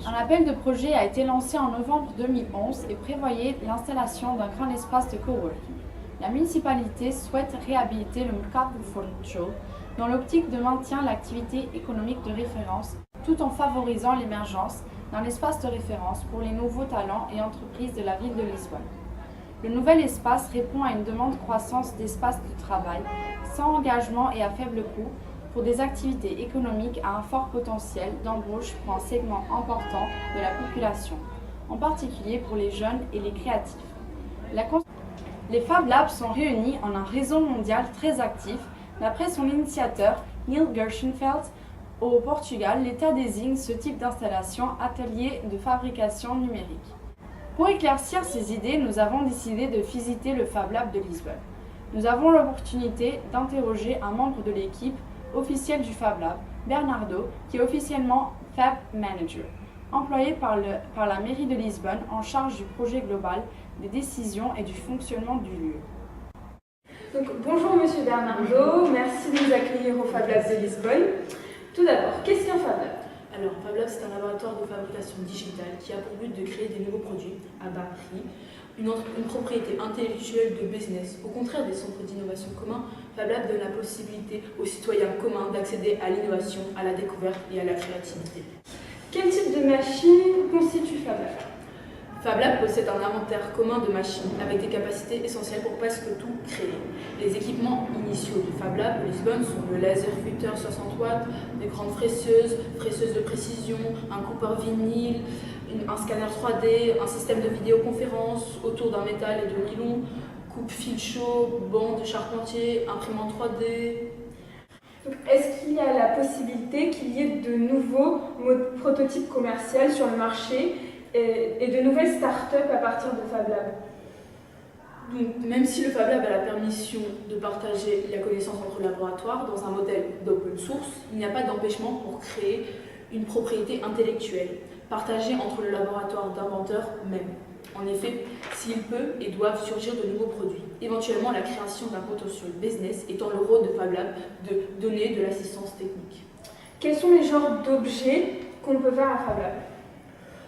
Un appel de projet a été lancé en novembre 2011 et prévoyait l'installation d'un grand espace de coworking. La municipalité souhaite réhabiliter le Mercado Funchal dans l'optique de maintenir l'activité économique de référence tout en favorisant l'émergence d'un espace de référence pour les nouveaux talents et entreprises de la ville de Lisbonne. Le nouvel espace répond à une demande croissante d'espace de travail sans engagement et à faible coût pour des activités économiques à un fort potentiel d'embauche pour un segment important de la population, en particulier pour les jeunes et les créatifs. Les Fab Labs sont réunis en un réseau mondial très actif. D'après son initiateur, Neil Gershenfeld, au Portugal, l'État désigne ce type d'installation atelier de fabrication numérique. Pour éclaircir ces idées, nous avons décidé de visiter le Fab Lab de Lisbonne. Nous avons l'opportunité d'interroger un membre de l'équipe officielle du Fab Lab, Bernardo, qui est officiellement Fab Manager, employé par la mairie de Lisbonne en charge du projet global, des décisions et du fonctionnement du lieu. Donc, bonjour Monsieur Bernardo, merci de nous accueillir au Fab Lab de Lisbonne. Tout d'abord, qu'est-ce qu'un Fab Lab ? Alors, Fab Lab, c'est un laboratoire de fabrication digitale qui a pour but de créer des nouveaux produits à bas prix, une propriété intellectuelle de business. Au contraire des centres d'innovation communs, Fab Lab donne la possibilité aux citoyens communs d'accéder à l'innovation, à la découverte et à la créativité. Quel type de machine constitue Fab Lab ? Fab Lab possède un inventaire commun de machines avec des capacités essentielles pour presque tout créer. Les équipements initiaux du Fab Lab de Lisbonne sont le laser cutter 60 watts, des grandes fraisseuses de précision, un coupeur vinyle, un scanner 3D, un système de vidéoconférence autour d'un métal et de nylon, coupe-fil chaud, banc de charpentier, imprimante 3D. Est-ce qu'il y a la possibilité qu'il y ait de nouveaux prototypes commerciaux sur le marché et de nouvelles start-up à partir de Fab Lab? Donc, même si le Fab Lab a la permission de partager la connaissance entre laboratoires dans un modèle d'open source, il n'y a pas d'empêchement pour créer une propriété intellectuelle partagée entre le laboratoire d'inventeurs même. En effet, s'il peut et doivent surgir de nouveaux produits, éventuellement la création d'un potentiel business étant le rôle de Fab Lab de donner de l'assistance technique. Quels sont les genres d'objets qu'on peut faire à Fab Lab ?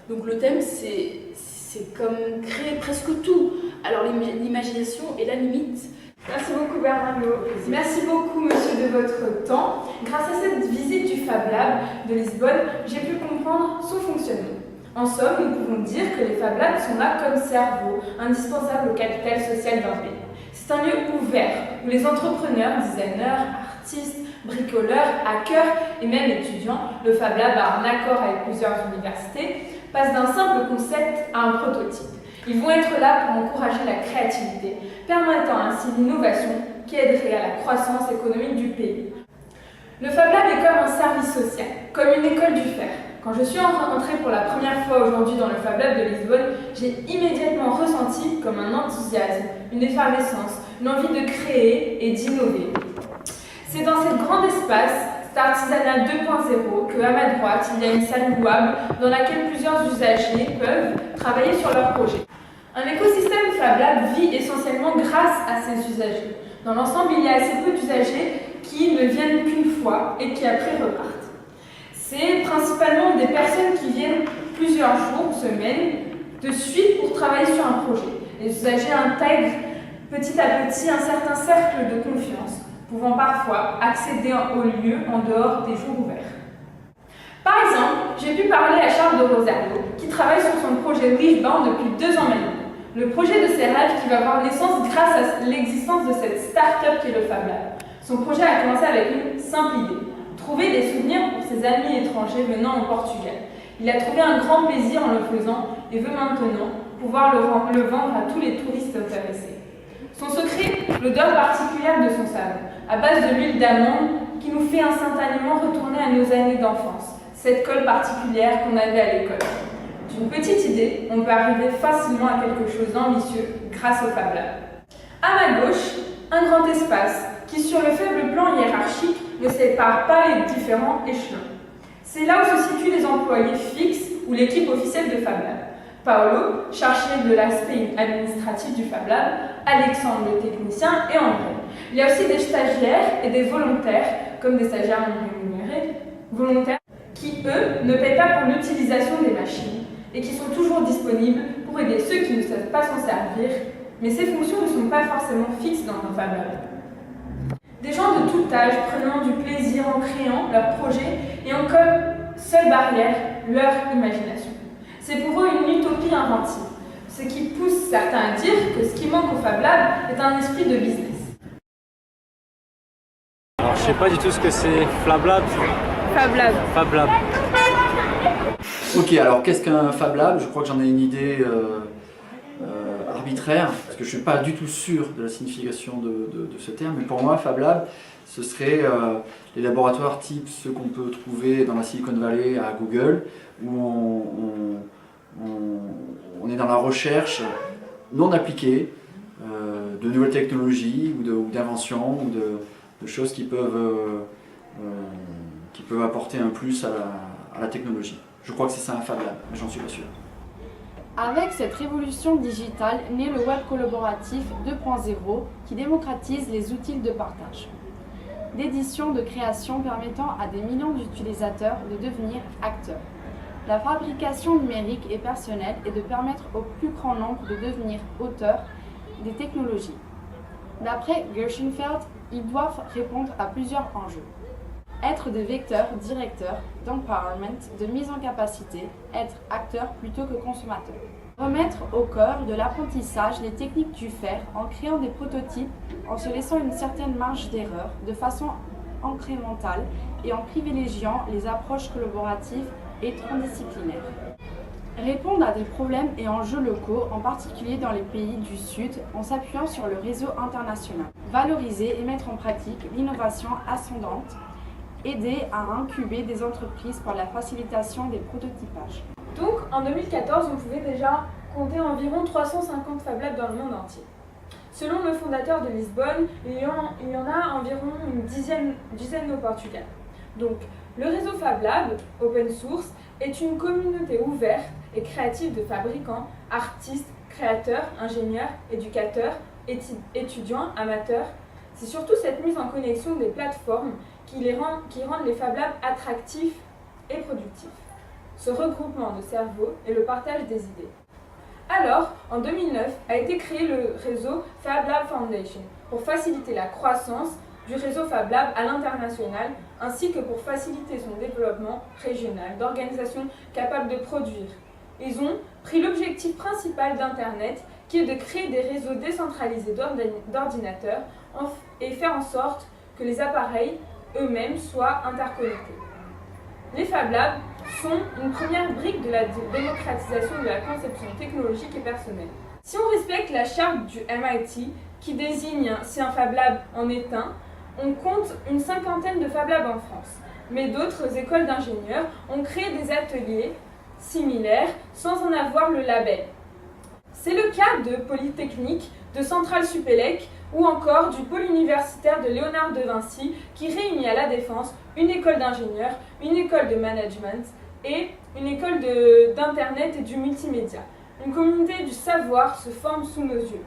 Donc le thème, c'est comme créer presque tout. Alors l'imagination est la limite. Merci beaucoup Bernardo. Merci beaucoup monsieur de votre temps. Grâce à cette visite du Fab Lab de Lisbonne, j'ai pu comprendre son fonctionnement. En somme, nous pouvons dire que les Fab Labs sont là comme cerveau, indispensables au capital social d'un pays. C'est un lieu ouvert où les entrepreneurs, designers, artistes, bricoleurs, hackers et même étudiants, le Fab Lab a un accord avec plusieurs universités, passent d'un simple concept à un prototype. Ils vont être là pour encourager la créativité, permettant ainsi l'innovation qui aiderait à la croissance économique du pays. Le Fab Lab est comme un service social, comme une école du fer. Quand je suis entrée pour la première fois aujourd'hui dans le Fab Lab de Lisbonne, j'ai immédiatement ressenti comme un enthousiasme, une effervescence, une envie de créer et d'innover. C'est dans cet grand espace, cet artisanat 2.0, que à ma droite, il y a une salle louable dans laquelle plusieurs usagers peuvent travailler sur leurs projets. Un écosystème Fab Lab vit essentiellement grâce à ses usagers. Dans l'ensemble, il y a assez peu d'usagers qui ne viennent qu'une fois et qui après repartent. C'est principalement des personnes qui viennent plusieurs jours, semaines, de suite pour travailler sur un projet. Les usagers intègrent petit à petit un certain cercle de confiance, pouvant parfois accéder au lieu en dehors des jours ouverts. Par exemple, j'ai pu parler à Charles de Rosario, qui travaille sur son projet Wishbound depuis 2 ans maintenant. Le projet de ses rêves qui va avoir naissance grâce à l'existence de cette start-up qui est le Fab Lab. Son projet a commencé avec une simple idée, trouver des souvenirs pour ses amis étrangers venant au Portugal. Il a trouvé un grand plaisir en le faisant et veut maintenant pouvoir le vendre à tous les touristes intéressés. Son secret, l'odeur particulière de son savon, à base de l'huile d'amande qui nous fait instantanément retourner à nos années d'enfance, cette colle particulière qu'on avait à l'école. D'une petite idée, on peut arriver facilement à quelque chose d'ambitieux grâce au Fab Lab. À ma gauche, un grand espace qui, sur le faible plan hiérarchique, ne sépare pas les différents échelons. C'est là où se situent les employés fixes ou l'équipe officielle de Fab Lab. Paolo, chargé de l'aspect administratif du Fab Lab, Alexandre, le technicien, et André. Il y a aussi des stagiaires et des volontaires, comme des stagiaires non rémunérés, volontaires, qui, eux, ne paient pas pour l'utilisation des machines. et qui sont toujours disponibles pour aider ceux qui ne savent pas s'en servir, mais ces fonctions ne sont pas forcément fixes dans un Fab Lab. Des gens de tout âge prenant du plaisir en créant leurs projets et ont comme seule barrière leur imagination. C'est pour eux une utopie inventive, ce qui pousse certains à dire que ce qui manque au Fab Lab est un esprit de business. Alors je sais pas du tout ce que c'est Fab Lab. Fab Lab. Fab Lab. Ok, alors qu'est-ce qu'un Fab Lab? Je crois que j'en ai une idée arbitraire, parce que je ne suis pas du tout sûr de la signification de ce terme, mais pour moi, Fab Lab, ce serait les laboratoires type ceux qu'on peut trouver dans la Silicon Valley à Google, où on est dans la recherche non appliquée de nouvelles technologies ou d'inventions ou de choses qui peuvent apporter un plus à la technologie. Je crois que c'est ça un Fab Lab, mais j'en suis pas sûr. Avec cette révolution digitale naît le web collaboratif 2.0 qui démocratise les outils de partage, d'édition, de création permettant à des millions d'utilisateurs de devenir acteurs. La fabrication numérique et personnelle est de permettre au plus grand nombre de devenir auteurs des technologies. D'après Gershenfeld, ils doivent répondre à plusieurs enjeux. Être des vecteurs, directeurs, d'empowerment, de mise en capacité, être acteur plutôt que consommateur. Remettre au cœur de l'apprentissage les techniques du faire en créant des prototypes, en se laissant une certaine marge d'erreur de façon incrémentale et en privilégiant les approches collaboratives et transdisciplinaires. Répondre à des problèmes et enjeux locaux, en particulier dans les pays du Sud, en s'appuyant sur le réseau international. Valoriser et mettre en pratique l'innovation ascendante. Aider à incuber des entreprises par la facilitation des prototypages. Donc, en 2014, on pouvait déjà compter environ 350 Fab Labs dans le monde entier. Selon le fondateur de Lisbonne, il y en a environ une dizaine au Portugal. Donc, le réseau Fab Lab, open source, est une communauté ouverte et créative de fabricants, artistes, créateurs, ingénieurs, éducateurs, étudiants, amateurs. C'est surtout cette mise en connexion des plateformes qui rendent les Fab Labs attractifs et productifs. Ce regroupement de cerveaux et le partage des idées. Alors, en 2009, a été créé le réseau Fab Lab Foundation pour faciliter la croissance du réseau Fab Lab à l'international, ainsi que pour faciliter son développement régional d'organisations capables de produire. Ils ont pris l'objectif principal d'Internet, qui est de créer des réseaux décentralisés d'ordinateurs et faire en sorte que les appareils eux-mêmes soient interconnectés. Les Fab Labs sont une première brique de la démocratisation de la conception technologique et personnelle. Si on respecte la charte du MIT, qui désigne si un Fab Lab en est un, on compte une cinquantaine de Fab Labs en France. Mais d'autres écoles d'ingénieurs ont créé des ateliers similaires sans en avoir le label. C'est le cas de Polytechnique, de Centrale Supélec ou encore du pôle universitaire de Léonard de Vinci qui réunit à La Défense une école d'ingénieurs, une école de management et une école d'internet et du multimédia. Une communauté du savoir se forme sous nos yeux.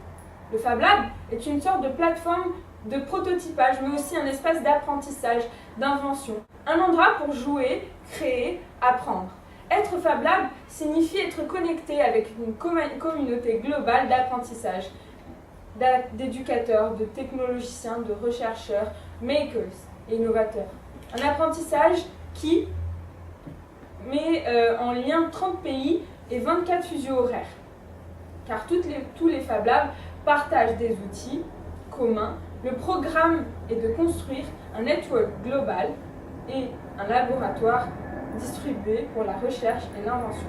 Le Fab Lab est une sorte de plateforme de prototypage, mais aussi un espace d'apprentissage, d'invention. Un endroit pour jouer, créer, apprendre. Être Fab Lab signifie être connecté avec une communauté globale d'apprentissage, d'éducateurs, de technologiciens, de rechercheurs, makers et innovateurs. Un apprentissage qui met en lien 30 pays et 24 fuseaux horaires. Car tous les Fab Labs partagent des outils communs. Le programme est de construire un network global et un laboratoire distribué pour la recherche et l'invention.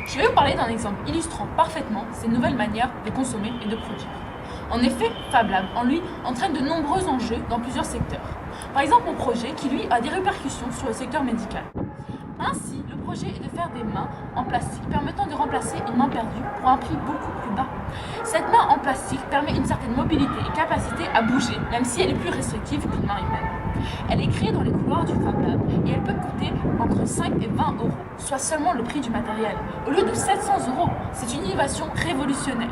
Je vais vous parler d'un exemple illustrant parfaitement ces nouvelles manières de consommer et de produire. En effet, Fab Lab, en lui, entraîne de nombreux enjeux dans plusieurs secteurs. Par exemple, mon projet qui, lui, a des répercussions sur le secteur médical. Ainsi, le projet est de faire des mains en plastique permettant de remplacer une main perdue pour un prix beaucoup plus bas. Cette main en plastique permet une certaine mobilité et capacité à bouger, même si elle est plus restrictive qu'une main humaine. Elle est créée dans les couloirs du Fab Lab et elle peut coûter entre 5 et 20 euros, soit seulement le prix du matériel. Au lieu de 700 euros, c'est une innovation révolutionnaire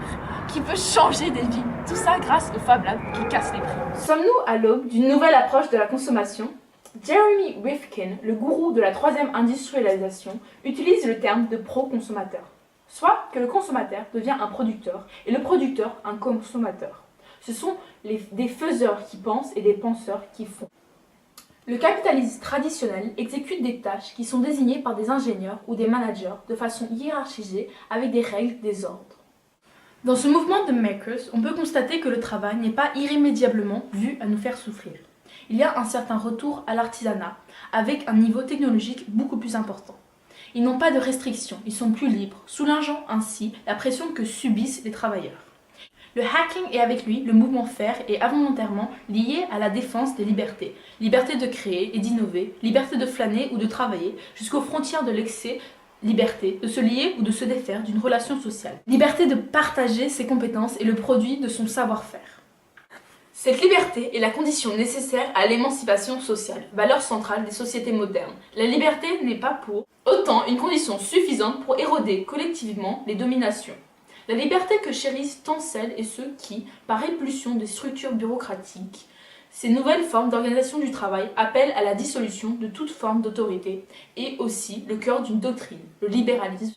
qui peut changer des vies. Tout ça grâce au Fab Lab qui casse les prix. Sommes-nous à l'aube d'une nouvelle approche de la consommation? Jeremy Rifkin, le gourou de la troisième industrialisation, utilise le terme de pro-consommateur, soit que le consommateur devient un producteur et le producteur un consommateur. Ce sont des faiseurs qui pensent et des penseurs qui font. Le capitalisme traditionnel exécute des tâches qui sont désignées par des ingénieurs ou des managers de façon hiérarchisée avec des règles, des ordres. Dans ce mouvement de makers, on peut constater que le travail n'est pas irrémédiablement vu à nous faire souffrir. Il y a un certain retour à l'artisanat, avec un niveau technologique beaucoup plus important. Ils n'ont pas de restrictions, ils sont plus libres, soulageant ainsi la pression que subissent les travailleurs. Le hacking et avec lui le mouvement faire est involontairement lié à la défense des libertés. Liberté de créer et d'innover, liberté de flâner ou de travailler, jusqu'aux frontières de l'excès, liberté de se lier ou de se défaire d'une relation sociale. Liberté de partager ses compétences et le produit de son savoir-faire. Cette liberté est la condition nécessaire à l'émancipation sociale, valeur centrale des sociétés modernes. La liberté n'est pas pour autant une condition suffisante pour éroder collectivement les dominations. La liberté que chérissent tant celles et ceux qui, par répulsion des structures bureaucratiques, ces nouvelles formes d'organisation du travail appellent à la dissolution de toute forme d'autorité et aussi le cœur d'une doctrine, le libéralisme.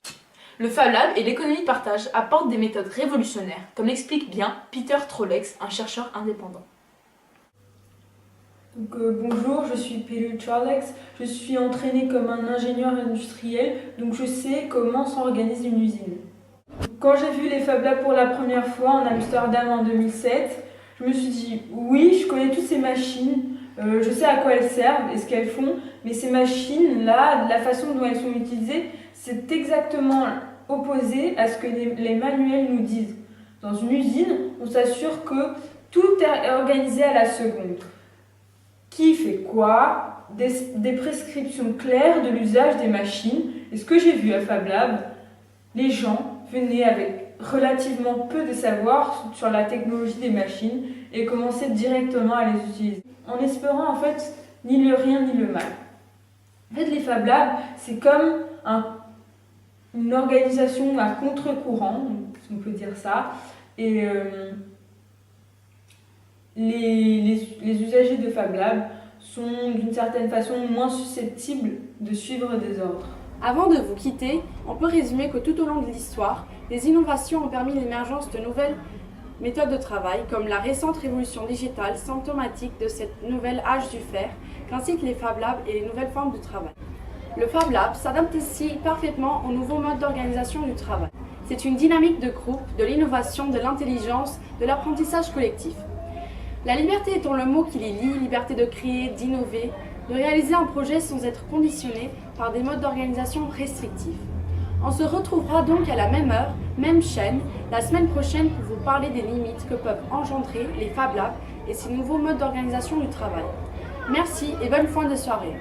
Le Fab Lab et l'économie de partage apportent des méthodes révolutionnaires, comme l'explique bien Peter Trollex, un chercheur indépendant. Bonjour, je suis Peter Trollex, je suis entraîné comme un ingénieur industriel, donc je sais comment s'organise une usine. Quand j'ai vu les Fab Labs pour la première fois en Amsterdam en 2007, je me suis dit, oui, je connais toutes ces machines, je sais à quoi elles servent et ce qu'elles font, mais ces machines-là, la façon dont elles sont utilisées, c'est exactement opposé à ce que les manuels nous disent. Dans une usine, on s'assure que tout est organisé à la seconde. Qui fait quoi, des prescriptions claires de l'usage des machines. Et ce que j'ai vu à Fab Lab, les gens venaient avec relativement peu de savoir sur la technologie des machines et commençaient directement à les utiliser, en espérant en fait ni le rien ni le mal. En fait, les Fab Labs, c'est comme une organisation à contre-courant, si on peut dire ça, et les usagers de Fab Lab sont d'une certaine façon moins susceptibles de suivre des ordres. Avant de vous quitter, on peut résumer que tout au long de l'histoire, les innovations ont permis l'émergence de nouvelles méthodes de travail, comme la récente révolution digitale symptomatique de cette nouvelle âge du fer, qu'insitent les Fab Labs et les nouvelles formes de travail. Le Fab Lab s'adapte ici parfaitement aux nouveaux modes d'organisation du travail. C'est une dynamique de groupe, de l'innovation, de l'intelligence, de l'apprentissage collectif. La liberté étant le mot qui les lie, liberté de créer, d'innover, de réaliser un projet sans être conditionné par des modes d'organisation restrictifs. On se retrouvera donc à la même heure, même chaîne, la semaine prochaine pour vous parler des limites que peuvent engendrer les Fab Labs et ces nouveaux modes d'organisation du travail. Merci et bonne fin de soirée.